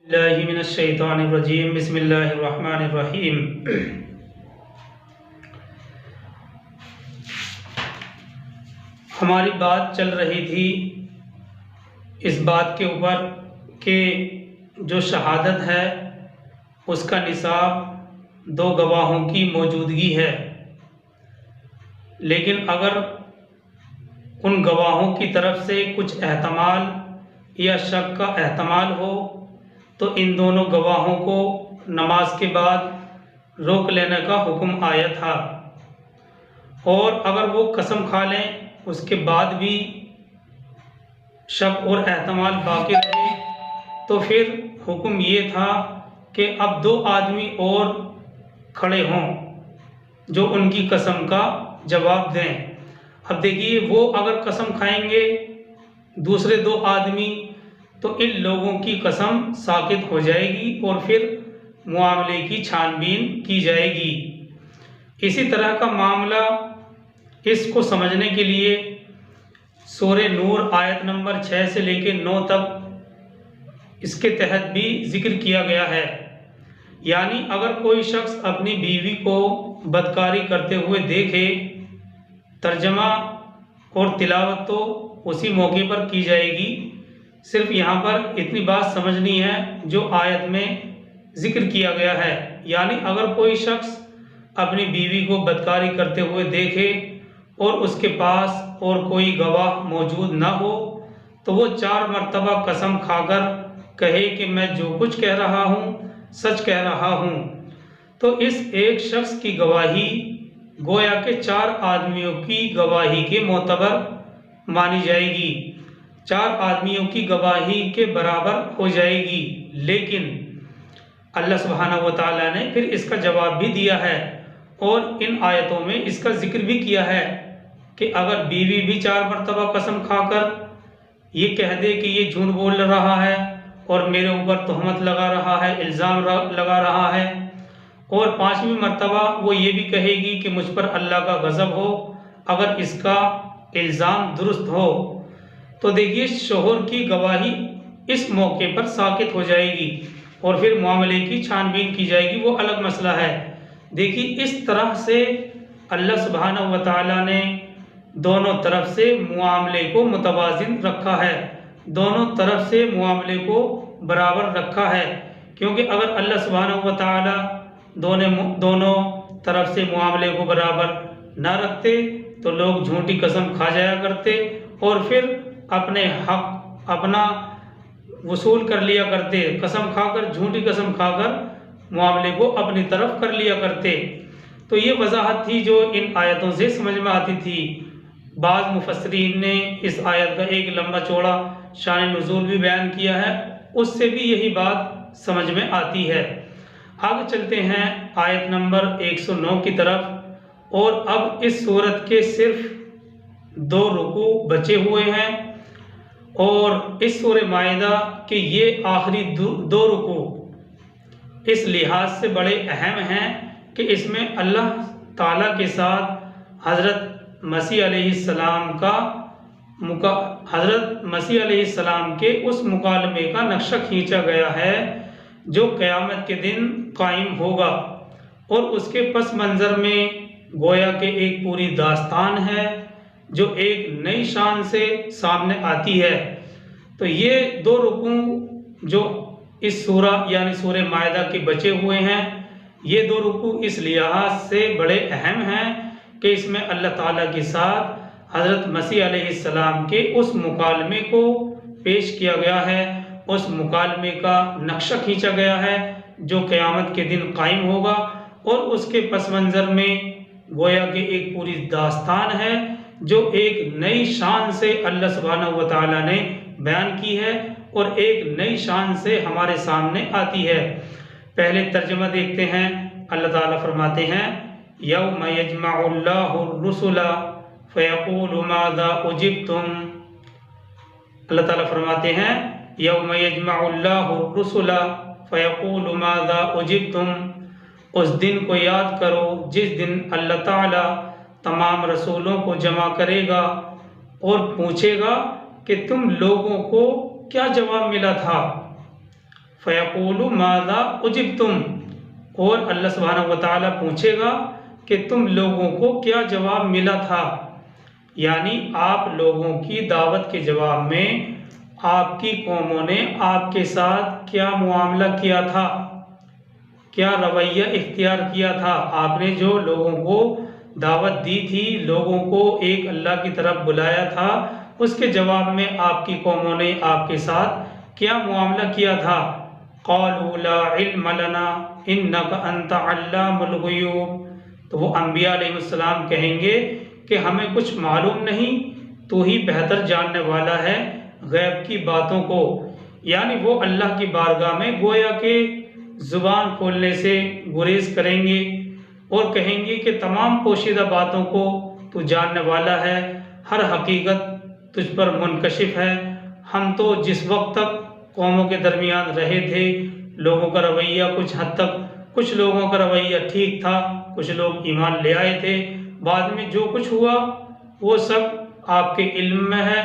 बिस्मिल्लाहिर्रहमानिर्रहीम बिस्मिल्लाहिर्रहमानिर्रहीम। हमारी बात चल रही थी इस बात के ऊपर कि जो शहादत है उसका निसाब दो गवाहों की मौजूदगी है, लेकिन अगर उन गवाहों की तरफ से कुछ एहतमाल या शक का एहतमाल हो तो इन दोनों गवाहों को नमाज के बाद रोक लेने का हुक्म आया था। और अगर वो कसम खा लें उसके बाद भी शक और एहतमाल बाकी रहे तो फिर हुक्म ये था कि अब दो आदमी और खड़े हों जो उनकी कसम का जवाब दें। अब देखिए, वो अगर कसम खाएंगे दूसरे दो आदमी तो इन लोगों की कसम साकित हो जाएगी और फिर मुआमले की छानबीन की जाएगी। इसी तरह का मामला इसको समझने के लिए सूरह नूर आयत नंबर 6 से लेकर 9 तक इसके तहत भी जिक्र किया गया है। यानी अगर कोई शख्स अपनी बीवी को बदकारी करते हुए देखे, तर्जमा और तिलावत तो उसी मौके पर की जाएगी। सिर्फ यहाँ पर इतनी बात समझनी है जो आयत में जिक्र किया गया है। यानी अगर कोई शख्स अपनी बीवी को बदकारी करते हुए देखे और उसके पास और कोई गवाह मौजूद ना हो तो वो 4 मरतबा कसम खाकर कहे कि मैं जो कुछ कह रहा हूँ सच कह रहा हूँ, तो इस एक शख्स की गवाही गोया के 4 आदमियों की गवाही के मोतबर मानी जाएगी, 4 आदमियों की गवाही के बराबर हो जाएगी। लेकिन अल्लाह सुब्हानहू व तआला ने फिर इसका जवाब भी दिया है और इन आयतों में इसका जिक्र भी किया है कि अगर बीवी भी 4 मरतबा कसम खाकर ये कह दे कि ये झूठ बोल रहा है और मेरे ऊपर तोहमत लगा रहा है, इल्ज़ाम लगा रहा है, और 5वीं मरतबा वो ये भी कहेगी कि मुझ पर अल्लाह का गज़ब हो अगर इसका इल्ज़ाम दुरुस्त हो, तो देखिए शोहर की गवाही इस मौके पर साकित हो जाएगी और फिर मामले की छानबीन की जाएगी, वो अलग मसला है। देखिए इस तरह से अल्लाह सुब्हानहू व तआला ने दोनों तरफ से मामले को मुतवाज़िन रखा है, दोनों तरफ से मामले को बराबर रखा है। क्योंकि अगर अल्लाह सुब्हानहू व तआला दोनों तरफ से मामले को बराबर ना रखते तो लोग झूठी कसम खा जाया करते और फिर अपने हक अपना वसूल कर लिया करते, कसम खाकर, झूठी कसम खाकर मामले को अपनी तरफ कर लिया करते। तो ये वजाहत थी जो इन आयतों से समझ में आती थी। बाज़ मुफस्सिरीन ने इस आयत का एक लंबा चौड़ा शान नुज़ूल भी बयान किया है, उससे भी यही बात समझ में आती है। आगे चलते हैं आयत नंबर 109 की तरफ। और अब इस सूरत के सिर्फ 2 रुकू बचे हुए हैं और इस सूरह माइदा के ये आखिरी 2 रुकू इस लिहाज से बड़े अहम हैं कि इसमें अल्लाह ताला के साथ हज़रत मसीह अलैहिस्सलाम के उस मुकालमे का नक्शा खींचा गया है जो क़यामत के दिन कायम होगा, और उसके पस मंज़र में गोया के एक पूरी दास्तान है जो एक नई शान से सामने आती है। तो ये 2 रुकू जो इस सूरा यानी सूरह माइदा के बचे हुए हैं, ये 2 रुकू इस लिहाज से बड़े अहम हैं कि इसमें अल्लाह ताला के साथ हज़रत मसीह अलैहिस्सलाम के उस मुकालमे को पेश किया गया है, उस मुकालमे का नक्शा खींचा गया है जो क़यामत के दिन कायम होगा, और उसके पस मंज़र में गोया के एक पूरी दास्तान है जो एक नई शान से अल्लाह सुब्हानहू व तआला ने बयान की है और एक नई शान से हमारे सामने आती है। पहले तर्जुमा देखते हैं। अल्लाह ताला फरमाते हैं, यौम यजमउल्लाहु रुसुला फयक़ूलु माज़ा उजिब्तुम। अल्लाह ताला फरमाते हैं, यौम यजमउल्लाहु रुसुला फयक़ूलु माज़ा उजिब्तुम। उस दिन को याद करो जिस दिन अल्लाह ताला तमाम रसूलों को जमा करेगा और पूछेगा कि तुम लोगों को क्या जवाब मिला था। फ़यक़ूलु माज़ा उजिब्तुम, और अल्लाह सुब्हानहु व तआला पूछेगा कि तुम लोगों को क्या जवाब मिला था। यानी आप लोगों की दावत के जवाब में आपकी कौमों ने आपके साथ क्या मुआमला किया था, क्या रवैया इख्तियार किया था। आपने जो लोगों को दावत दी थी, लोगों को एक अल्लाह की तरफ बुलाया था, उसके जवाब में आपकी कौमों ने आपके साथ क्या मुआमला किया था। क़ालू ला इल्म लना इन्नका अंत अल्लामुल ग़ुयूब, तो वो अम्बिया अलैहिस्सलाम कहेंगे कि हमें कुछ मालूम नहीं, तू ही बेहतर जानने वाला है गैब की बातों को। यानी वो अल्लाह की बारगाह में गोया के ज़ुबान खोलने से गुरेज करेंगे और कहेंगे कि तमाम पोशीदा बातों को तू जानने वाला है, हर हकीकत तुझ पर मुनकशिफ है। हम तो जिस वक्त तक कौमों के दरमियान रहे थे, लोगों का रवैया कुछ हद तक, कुछ लोगों का रवैया ठीक था, कुछ लोग ईमान ले आए थे, बाद में जो कुछ हुआ वो सब आपके इल्म में है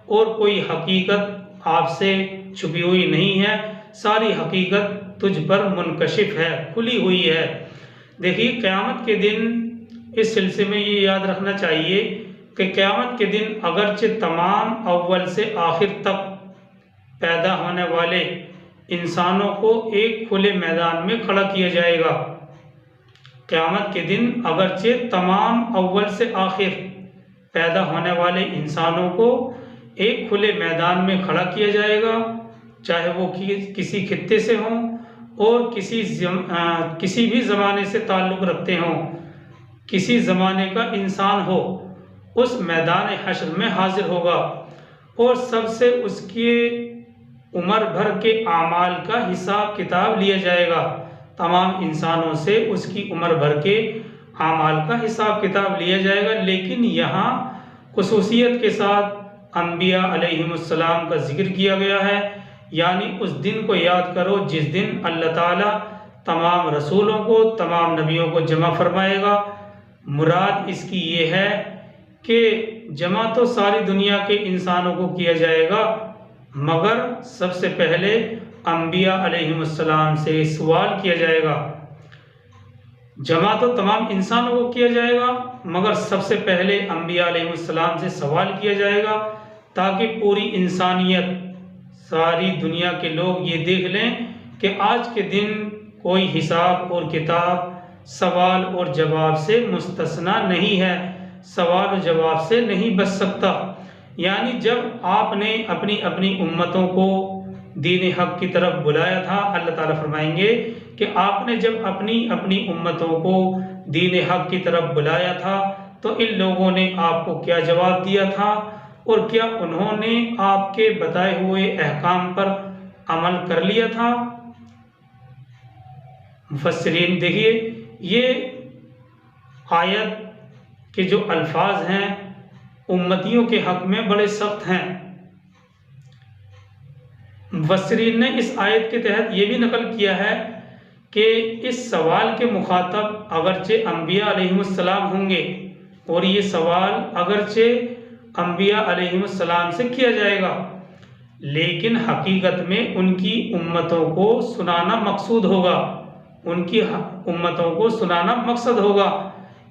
और कोई हकीकत आपसे छुपी हुई नहीं है, सारी हकीकत तुझ पर मुनकशिफ है, खुली हुई है। देखिए क़यामत के दिन इस सिलसिले में ये याद रखना चाहिए कि क़यामत के दिन अगरचे तमाम अव्वल से आखिर तक पैदा होने वाले इंसानों को एक खुले मैदान में खड़ा किया जाएगा। क़यामत के दिन अगरचे तमाम अव्वल से आखिर पैदा होने वाले इंसानों को एक खुले मैदान में खड़ा किया जाएगा, चाहे वो किसी खित्ते से हों और किसी भी ज़माने से ताल्लुक़ रखते हों, किसी ज़माने का इंसान हो, उस मैदान हश्र में हाजिर होगा और सबसे उसके उम्र भर के आमाल का हिसाब किताब लिया जाएगा। तमाम इंसानों से उसकी उम्र भर के आमाल का हिसाब किताब लिया जाएगा। लेकिन यहाँ खुसूसियत के साथ अम्बिया अलैहिमुस्सलाम का जिक्र किया गया है, यानी उस दिन को याद करो जिस दिन अल्लाह ताला तमाम रसूलों को, तमाम नबियों को जमा फरमाएगा। मुराद इसकी ये है कि जमा तो सारी दुनिया के इंसानों को किया जाएगा, मगर सबसे पहले अम्बिया अलैहिमुस्सलाम से सवाल किया जाएगा। जमा तो तमाम इंसानों को किया जाएगा, मगर सबसे पहले अम्बिया अलैहिमुस्सलाम से सवाल किया जाएगा, ताकि पूरी इंसानियत, सारी दुनिया के लोग ये देख लें कि आज के दिन कोई हिसाब और किताब, सवाल और जवाब से मुस्तस्ना नहीं है, सवाल और जवाब से नहीं बच सकता। यानी जब आपने अपनी अपनी उम्मतों को दीन हक की तरफ बुलाया था, अल्लाह ताला फरमाएंगे कि आपने जब अपनी अपनी उम्मतों को दीन हक की तरफ बुलाया था तो इन लोगों ने आपको क्या जवाब दिया था और क्या उन्होंने आपके बताए हुए अहकाम पर अमल कर लिया था। मुफस्सिरीन देखिए, ये आयत के जो अल्फाज हैं उम्मतियों के हक में बड़े सख्त हैं। मुफस्सिरीन ने इस आयत के तहत ये भी नकल किया है कि इस सवाल के मुखातब अगरचे अम्बिया अलैहिमुस्सलाम होंगे और ये सवाल अगरचे अम्बिया अलैहिमुस्सलाम से किया जाएगा, लेकिन हकीकत में उनकी उम्मतों को सुनाना मकसूद होगा, उनकी उम्मतों को सुनाना मकसद होगा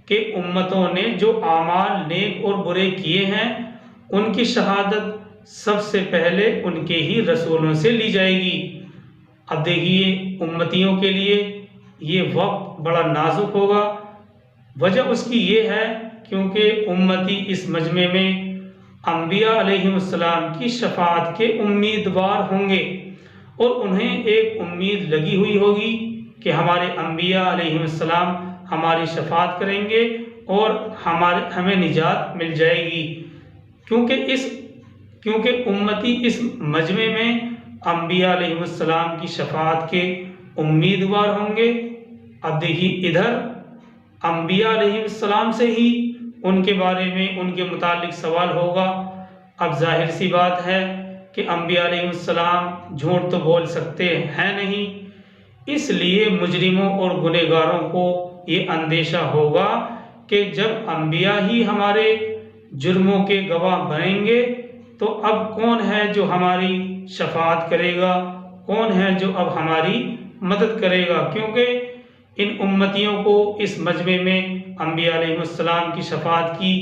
कि उम्मतों ने जो आमाल नेक और बुरे किए हैं उनकी शहादत सबसे पहले उनके ही रसूलों से ली जाएगी। अब देखिए उम्मतियों के लिए ये वक्त बड़ा नाजुक होगा। वजह उसकी ये है क्योंकि उम्मती इस मजमे में अम्बिया अलैहिमुस्सलाम की शफाअत के उम्मीदवार होंगे और उन्हें एक उम्मीद लगी हुई होगी कि हमारे अम्बिया अलैहिमुस्सलाम हमारी शफाअत करेंगे और हमें निजात मिल जाएगी, क्योंकि उम्मती इस मजमे में अम्बिया अलैहिमुस्सलाम की शफाअत के उम्मीदवार होंगे। अब देखिए इधर अम्बिया अलैहिमुस्सलाम से ही उनके बारे में, उनके मुतालिक सवाल होगा। अब जाहिर सी बात है कि अम्बिया अलैहिमुस्सलाम झूठ तो बोल सकते हैं नहीं, इसलिए मुजरिमों और गुनहगारों को ये अंदेशा होगा कि जब अम्बिया ही हमारे जुर्मों के गवाह बनेंगे तो अब कौन है जो हमारी शफाअत करेगा, कौन है जो अब हमारी मदद करेगा, क्योंकि इन उम्मतियों को इस मजमे में अंबिया अलैहिस्सलाम की शफाअत की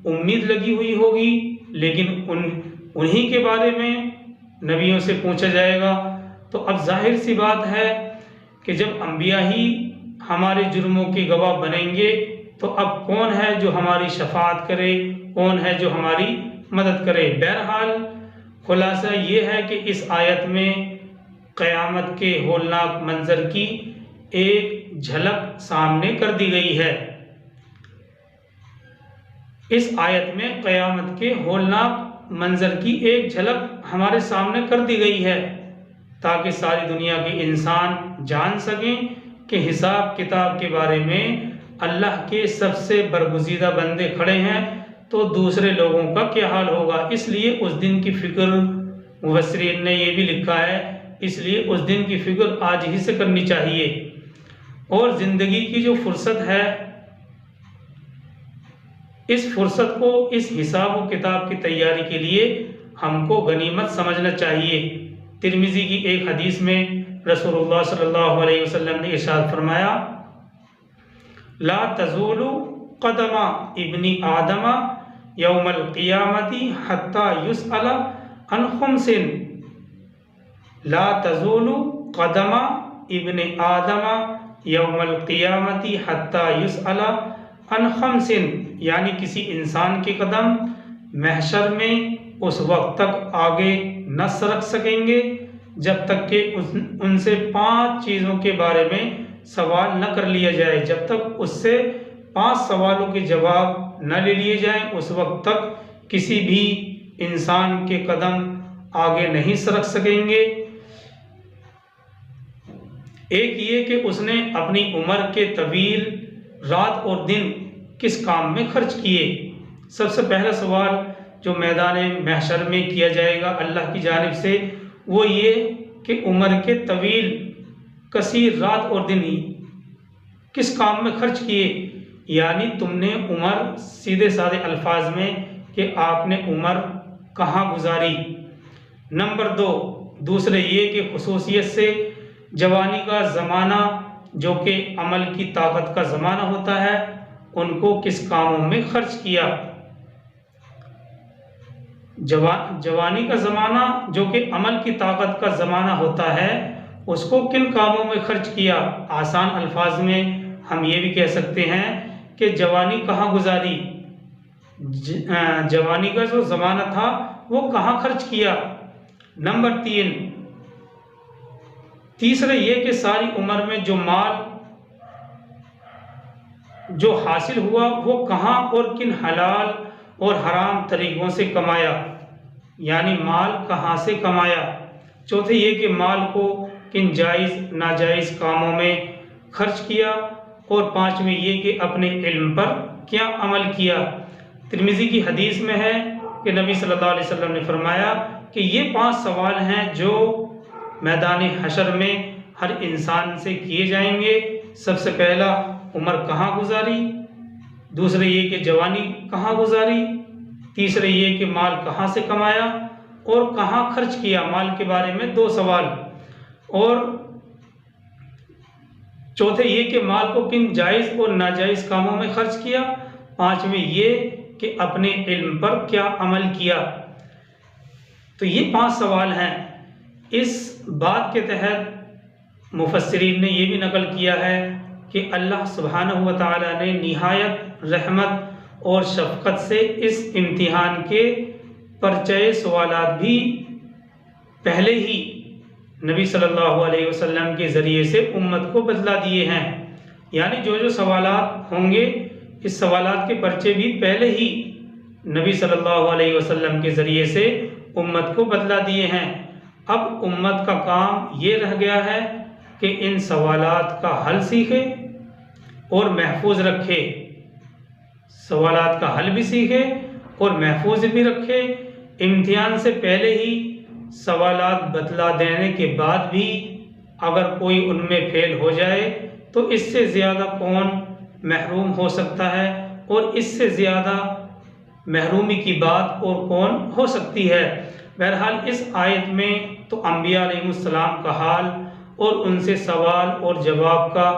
उम्मीद लगी हुई होगी, लेकिन उन्हीं के बारे में नबियों से पूछा जाएगा। तो अब जाहिर सी बात है कि जब अंबिया ही हमारे जुर्मों के गवाह बनेंगे तो अब कौन है जो हमारी शफाअत करे, कौन है जो हमारी मदद करे। बहरहाल खुलासा ये है कि इस आयत में क़यामत के होलनाक मंजर की एक झलक सामने कर दी गई है। इस आयत में क़यामत के होलनाक मंजर की एक झलक हमारे सामने कर दी गई है, ताकि सारी दुनिया के इंसान जान सकें कि हिसाब किताब के बारे में अल्लाह के सबसे बरगुज़ीदा बंदे खड़े हैं तो दूसरे लोगों का क्या हाल होगा। इसलिए उस दिन की फ़िक्र, मुफस्सिरीन ने ये भी लिखा है, इसलिए उस दिन की फ़िक्र आज ही से करनी चाहिए। और ज़िंदगी की जो फुर्सत है, इस फुर्सत को इस हिसाब व किताब की तैयारी के लिए हमको गनीमत समझना चाहिए। तिरमिज़ी की एक हदीस में रसूलुल्लाह सल्लल्लाहु अलैहि वसल्लम ने इरशाद फरमाया, ला तज़ूलु क़दमा इब्नी आदमा यौमल क़ियामती हत्ता युसअला अन खुमसिन। ला तज़ूलु क़दमा इब्नी आदमा यौमल क़ियामती हत्ता युसअला अन खुमसिन, यानी किसी इंसान के कदम महशर में उस वक्त तक आगे न सरक सकेंगे जब तक कि उनसे 5 चीज़ों के बारे में सवाल न कर लिया जाए। जब तक उससे 5 सवालों के जवाब न ले लिए जाएं, उस वक्त तक किसी भी इंसान के कदम आगे नहीं सरक सकेंगे। एक ये कि उसने अपनी उम्र के तवील रात और दिन किस काम में खर्च किए। सबसे पहला सवाल जो मैदान महशर में किया जाएगा अल्लाह की जानिब से वो ये कि उम्र के तवील कसीर रात और दिन किस काम में खर्च किए, यानी तुमने उम्र, सीधे साधे अल्फाज में कि आपने उम्र कहाँ गुजारी। नंबर 2, दूसरे ये कि खुसूसियत से जवानी का ज़माना जो कि अमल की ताकत का ज़माना होता है, उनको किस कामों में खर्च किया। जवानी का ज़माना जो कि अमल की ताकत का ज़माना होता है, उसको किन कामों में खर्च किया। आसान अल्फाज में हम ये भी कह सकते हैं कि जवानी कहाँ गुजारी, जवानी का जो ज़माना था वो कहाँ खर्च किया। नंबर 3, तीसरे ये कि सारी उम्र में जो माल जो हासिल हुआ वो कहाँ और किन हलाल और हराम तरीक़ों से कमाया, यानी माल कहाँ से कमाया। चौथे ये कि माल को किन जायज़ नाजायज़ कामों में खर्च किया। और 5वें ये कि अपने इल्म पर क्या अमल किया। तिरमिज़ी की हदीस में है कि नबी सल्लल्लाहु अलैहि वसल्लम ने फरमाया कि ये 5 सवाल हैं जो मैदान हशर में हर इंसान से किए जाएंगे। सबसे पहला, उम्र कहाँ गुजारी। दूसरे ये कि जवानी कहाँ गुजारी। तीसरे ये कि माल कहाँ से कमाया और कहाँ खर्च किया। माल के बारे में 2 सवाल। और चौथे ये कि माल को किन जायज़ और नाजायज़ कामों में खर्च किया। 5वें ये कि अपने इल्म पर क्या अमल किया। तो ये 5 सवाल हैं। इस बात के तहत मुफस्सिरीन ने ये भी नकल किया है कि अल्लाह सुब्हानहु व तआला ने निहायत रहमत और शफ़क़त से इस इम्तिहान के परचय सवालात भी पहले ही नबी सल्लल्लाहु अलैहि वसल्लम के ज़रिए से उम्मत को बतला दिए हैं। यानी जो जो सवालात होंगे, इस सवालात के पर्चे भी पहले ही नबी सल्लल्लाहु अलैहि वसल्लम के ज़रिए से उम्मत को बतला दिए हैं। अब उम्मत का काम ये रह गया है कि इन सवालात का हल सीखे और महफूज रखे। सवालात का हल भी सीखे और महफूज भी रखे। इम्तिहान से पहले ही सवालात बतला देने के बाद भी अगर कोई उनमें फेल हो जाए तो इससे ज़्यादा कौन महरूम हो सकता है, और इससे ज़्यादा महरूमी की बात और कौन हो सकती है। बहरहाल इस आयत में तो अम्बिया अलैहिमुस्सलाम का हाल और उनसे सवाल और जवाब का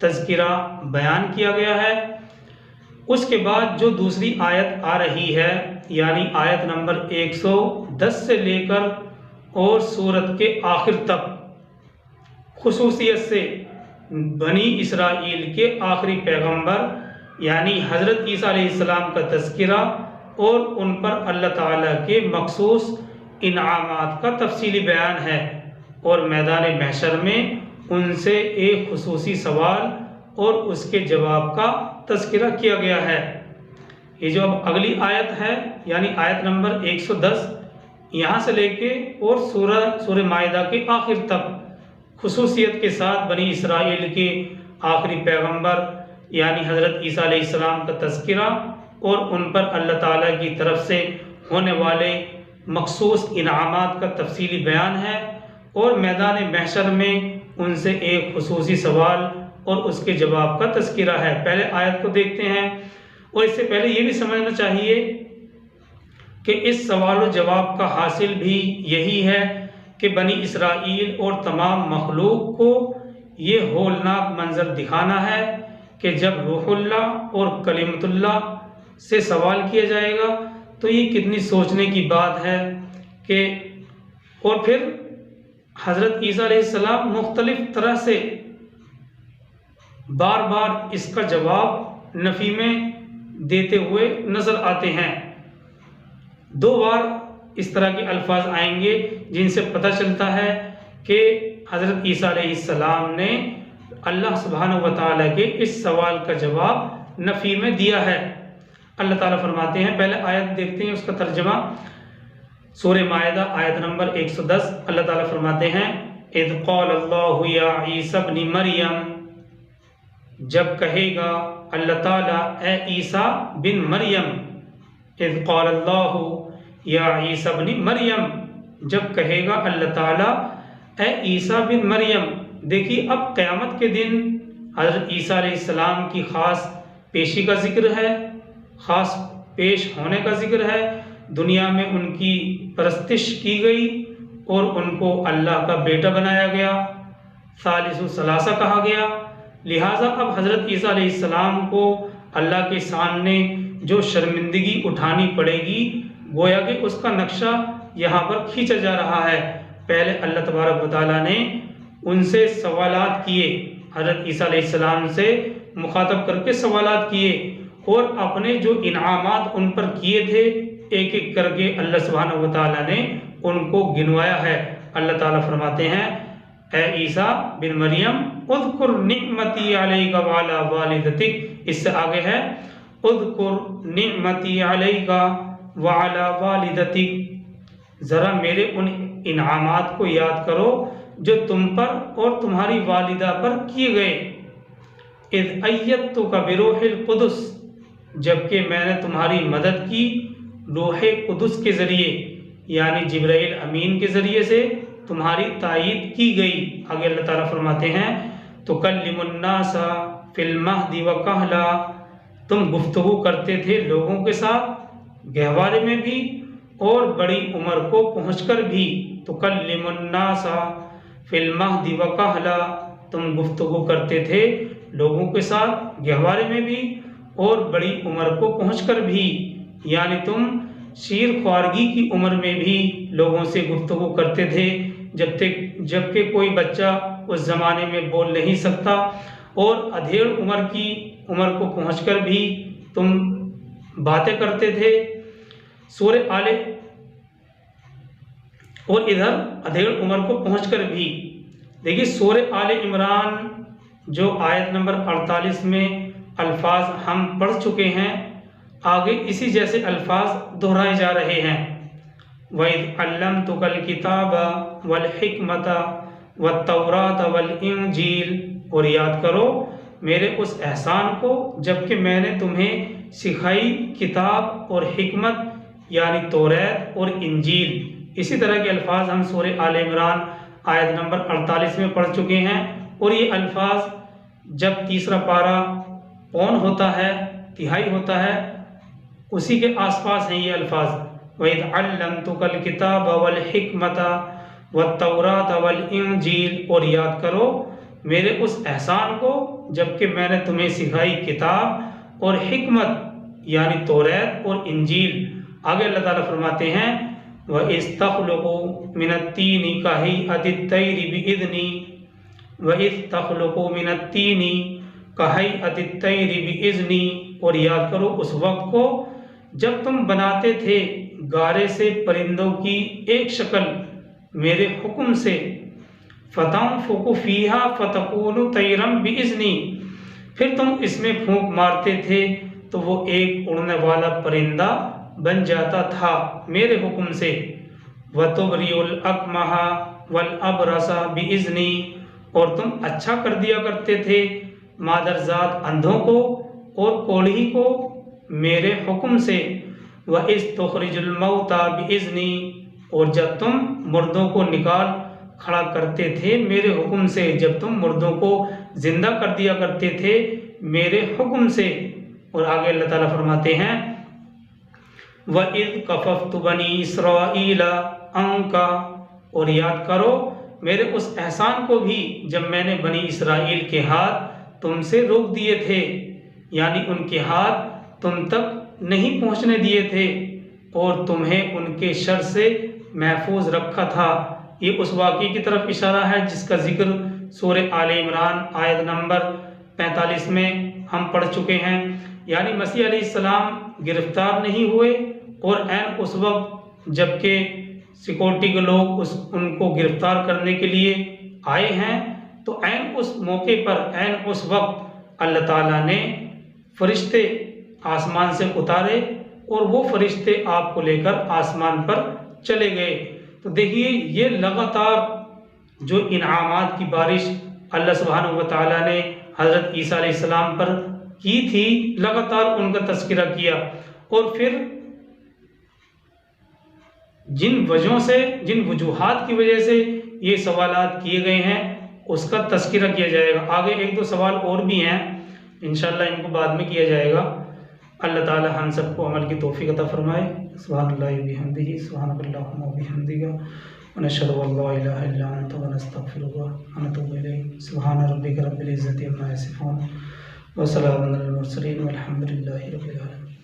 तज़किरा बयान किया गया है। उसके बाद जो दूसरी आयत आ रही है यानी आयत नंबर 110 से लेकर और सूरत के आखिर तक खुसूसियत से बनी इसराइल के आखिरी पैगंबर यानी हज़रत ईसा अलैहिस्सलाम का तज़किरा और उन पर अल्लाह ताला के मखसूस इनामात का तफसीली बयान है और मैदान महशर में उनसे एक खुसूसी सवाल और उसके जवाब का तज़किरा किया गया है। ये जो अब अगली आयत है यानी आयत नंबर 110 यहाँ से लेके और सूरह माइदा के आखिर तक खुसूसियत के साथ बनी इसराइल के आखिरी पैगंबर यानी हज़रत ईसा अलैहिस्सलाम का तज़किरा और उन पर अल्लाह ताला की तरफ से होने वाले मखसूस इनामात का तफसीली बयान है और मैदान महशर में उनसे एक खुसूसी सवाल और उसके जवाब का तज़किरा है। पहले आयत को देखते हैं और इससे पहले ये भी समझना चाहिए कि इस सवाल और जवाब का हासिल भी यही है कि बनी इसराइल और तमाम मखलूक को ये होलनाक मंजर दिखाना है कि जब रूहुल्लाह और कलिमतुल्लाह से सवाल किया जाएगा तो ये कितनी सोचने की बात है कि और फिर हज़रत ईसा अलैहिस्सलाम मुख्तलिफ तरह से बार बार इसका जवाब नफ़ी में देते हुए नज़र आते हैं। 2 बार इस तरह के अल्फाज आएंगे जिनसे पता चलता है कि हज़रत ईसा अलैहिस्सलाम ने अल्लाह सुब्हानहु व तआला के इस सवाल का जवाब नफ़ी में दिया है। अल्लाह ताला फरमाते हैं, पहले आयत देखते हैं उसका तर्जमा। सूरह माइदा आयत नंबर 110 अल्लाह ताला फरमाते हैं, इज़ क़ालल्लाहु या ईसा इब्न मरियम, जब कहेगा अल्लाह ताला ए ईसा बिन मरियम। इज़ क़ालल्लाहु या ईसा इब्न मरियम, जब कहेगा अल्लाह ताला ए ईसा बिन मरियम। देखिए अब क़यामत के दिन हज़रत ईसा अलैहिस्सलाम की ख़ास पेशी का जिक्र है, ख़ास पेश होने का जिक्र है। दुनिया में उनकी परस्तिश की गई और उनको अल्लाह का बेटा बनाया गया, सालिसु सलासा कहा गया। लिहाजा अब हज़रत ईसा अलैहिस्सलाम को अल्लाह के सामने जो शर्मिंदगी उठानी पड़ेगी गोया कि उसका नक्शा यहाँ पर खींचा जा रहा है। पहले अल्लाह तबारक व तआला ने उनसे सवालात किए, हज़रत ईसा अलैहिस्सलाम से मुखातब करके सवालात किए और अपने जो इनामात उन पर किए थे एक एक करके अल्लाह सुब्हानहु व तआला ने उनको गिनवाया है। अल्लाह ताला फरमाते हैं, ए ईसा बिन मरियम उज़कुर निअमती अलैका व अला वालिदतिक। इससे आगे है उज़कुर निअमती अलैका व अला वालिदतिक, ज़रा मेरे उन इनामात को याद करो जो तुम पर और तुम्हारी वालिदा पर किए गए। इज़ अय्यदतुका बिरूहिल कुदुस, जबकि मैंने तुम्हारी मदद की रूहे कुदुस के ज़रिए यानी जिब्राइल अमीन के ज़रिए से तुम्हारी तायीद की गई। आगे अल्लाह ताला फरमाते हैं, तुकल्लिमुन्नासा फिल महदी व कहला, तुम गुफ्तगू करते थे लोगों के साथ गहवारे में भी और बड़ी उम्र को पहुँचकर भी। तुकल्लिमुन्नासा फिल महदी व कहला, तुम गुफ्तगू करते थे लोगों के साथ गहवारे में भी और बड़ी उम्र को पहुँचकर भी, यानी तुम शीर ख्वारगी की उम्र में भी लोगों से गुफ्तगू करते थे जबकि कोई बच्चा उस ज़माने में बोल नहीं सकता और अधेड़ उम्र को पहुँचकर भी तुम बातें करते थे। सूरह आले और इधर अधेड़ उम्र को पहुँचकर भी। देखिए सूरह आले इमरान जो आयत नंबर 48 में अल्फाज हम पढ़ चुके हैं, आगे इसी जैसे अल्फाज दोहराए जा रहे हैं। वइज़ अल्लमतुकल किताबा वल हिकमता वत्तौरात वल इंजील, और याद करो मेरे उस एहसान को जबकि मैंने तुम्हें सिखाई किताब और हिकमत यानी तौरात और इंजील। इसी तरह के अल्फाज हम सूरह आले इमरान आयत नंबर 48 में पढ़ चुके हैं और ये अल्फाज जब तीसरा पारा पौन होता है, तिहाई होता है, उसी के आसपास हैं ये अल्फाज। वइज़ अल्लमतुकल किताब वल हिकमता वत्तौरात वल इंजील, और याद करो मेरे उस एहसान को जबकि मैंने तुम्हें सिखाई किताब और हिकमत यानी तौरात और इंजील। आगे अल्लाह ताला फरमाते हैं व इस्तखलुकु मिनत्तीनी कहैअतित तैरि बिइज़्नी, व इस्तखलुकु मिनत्तीनी कहैअतित तैरि बिइज़्नी, और याद करो उस वक्त को जब तुम बनाते थे गारे से परिंदों की एक शक्ल मेरे हुक्म से, फतंफुकु फीहा फतकूनु तैरम बिइज़्नी, फिर तुम इसमें फूंक मारते थे तो वो एक उड़ने वाला परिंदा बन जाता था मेरे हुक्म से। वतुबरिउल अकमहा वल अबरसा बिइज़्नी, और तुम अच्छा कर दिया करते थे मादरजात अंधों को और कोढ़ी को मेरे हुक्म से। व इज़ तुखरिजुल मौता बिइज़्नी, और जब तुम मुर्दों को निकाल खड़ा करते थे मेरे हुक्म से, जब तुम मुर्दों को जिंदा कर दिया करते थे मेरे हुक्म से। और आगे अल्लाह ताला फरमाते हैं व इज़ कफ़फ़्तु बनी इसराईला अंका, और याद करो मेरे उस एहसान को भी जब मैंने बनी इसराइल के हाथ तुमसे रोक दिए थे, यानी उनके हाथ तुम तक नहीं पहुंचने दिए थे और तुम्हें उनके शर से महफूज रखा था। ये उस वाक़ये की तरफ इशारा है जिसका जिक्र सूरह आले इमरान आयत नंबर 45 में हम पढ़ चुके हैं। यानी मसीह अलैहिस्सलाम गिरफ्तार नहीं हुए और ऐन उस वक्त जबकि सिक्योरिटी के लोग उनको गिरफ्तार करने के लिए आए हैं, तो ऐन उस मौके पर ऐन उस वक्त अल्लाह ताला ने फरिश्ते आसमान से उतारे और वो फरिश्ते आपको लेकर आसमान पर चले गए। तो देखिए ये लगातार जो इनामात की बारिश अल्लाह सुब्हानहू व तआला ने हज़रत ईसा अलैहिस्सलाम पर की थी, लगातार उनका तज़किरा किया और फिर जिन वजहों से जिन वजूहात की वजह से ये सवालात किए गए हैं उसका तज़किरा किया जाएगा। आगे एक दो सवाल और भी हैं, इंशाअल्लाह इनको बाद में किया जाएगा। अल्लाह ताला हम सबको अमल की तौफीक अता फरमाए। सुब्हानल्लाहि व बिहम्दिही सुब्हानकल्लाहुम्मा व बिहम्दिका व नशहदु अन ला इलाहा इल्ला अंता व नस्तगफिरुका व नतूबु इलैक। सुब्हान रब्बिका रब्बिल इज़्ज़ति अम्मा यसिफून व सलामुन अलल मुरसलीन वल्हम्दुलिल्लाहि रब्बिल आलमीन।